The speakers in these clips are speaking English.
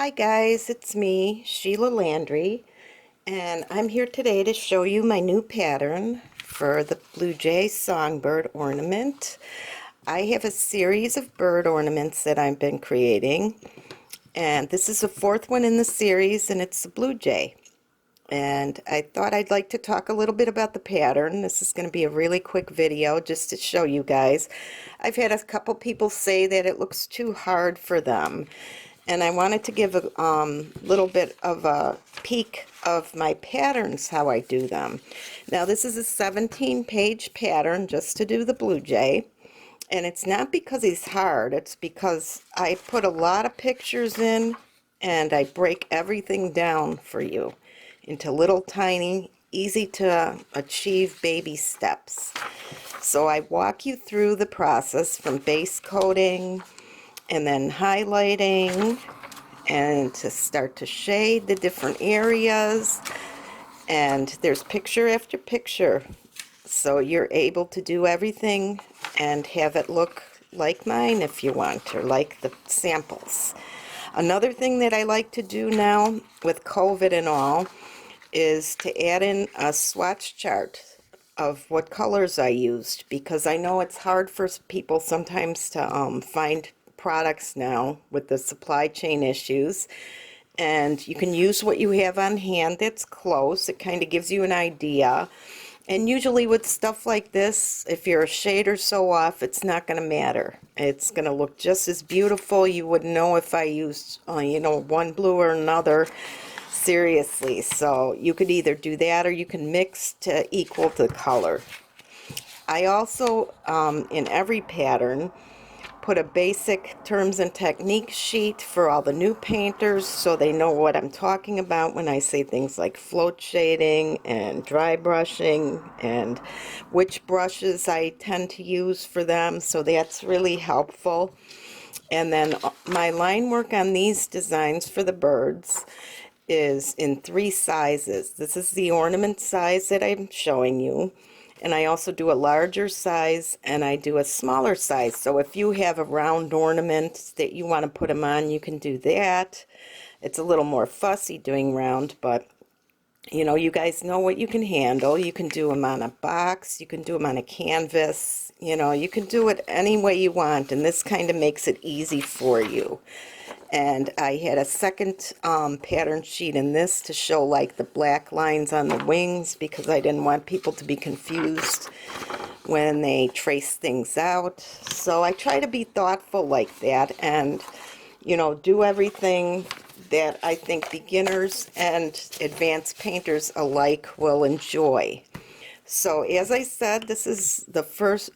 Hi guys, it's me, Sheila Landry, and I'm here today to show you my new pattern for the Blue Jay Songbird ornament. I have a series of bird ornaments that I've been creating, and this is the fourth one in the series, and it's the Blue Jay. And I thought I'd like to talk a little bit about the pattern. This is going to be a really quick video just to show you guys. I've had a couple people say that it looks too hard for them, and I wanted to give a little bit of a peek of my patterns, how I do them. Now this is a 17-page pattern just to do the Blue Jay, and it's not because he's hard, it's because I put a lot of pictures in and I break everything down for you into little tiny, easy to achieve baby steps. So I walk you through the process from base coating and then highlighting and to start to shade the different areas, and there's picture after picture, so you're able to do everything and have it look like mine if you want, or like the samples. Another thing that I like to do now with COVID and all is to add in a swatch chart of what colors I used, because I know it's hard for people sometimes to find products now with the supply chain issues, and you can use what you have on hand that's close. It kind of gives you an idea, and usually with stuff like this, if you're a shade or so off, it's not going to matter. It's going to look just as beautiful. You would know if I used one blue or another. Seriously, so you could either do that or you can mix to equal the color. I also, in every pattern, put a basic terms and technique sheet for all the new painters so they know what I'm talking about when I say things like float shading and dry brushing and which brushes I tend to use for them, so that's really helpful. And then my line work on these designs for the birds is in 3 sizes. This is the ornament size that I'm showing you, and I also do a larger size and I do a smaller size. So if you have a round ornament that you want to put them on, you can do that. It's a little more fussy doing round, but you guys know what you can handle. You can do them on a box, you can do them on a canvas, you can do it any way you want, and this kind of makes it easy for you. And I had a second pattern sheet in this to show like the black lines on the wings, because I didn't want people to be confused when they trace things out. So I try to be thoughtful like that, and do everything that I think beginners and advanced painters alike will enjoy. So as I said, this is the fourth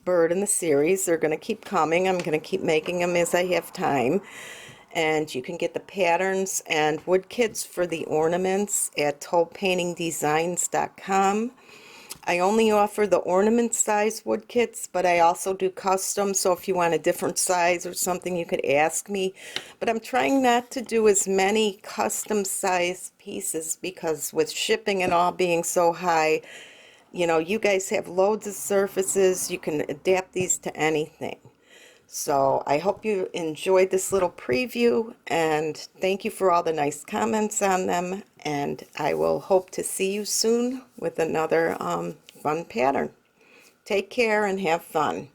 bird in the series. They're going to keep coming. I'm going to keep making them as I have time. And you can get the patterns and wood kits for the ornaments at tollpaintingdesigns.com. I only offer the ornament size wood kits, but I also do custom, so if you want a different size or something, you could ask me. But I'm trying not to do as many custom size pieces, because with shipping and all being so high, you guys have loads of surfaces. You can adapt these to anything. So I hope you enjoyed this little preview, and thank you for all the nice comments on them, and I will hope to see you soon with another fun pattern. Take care and have fun.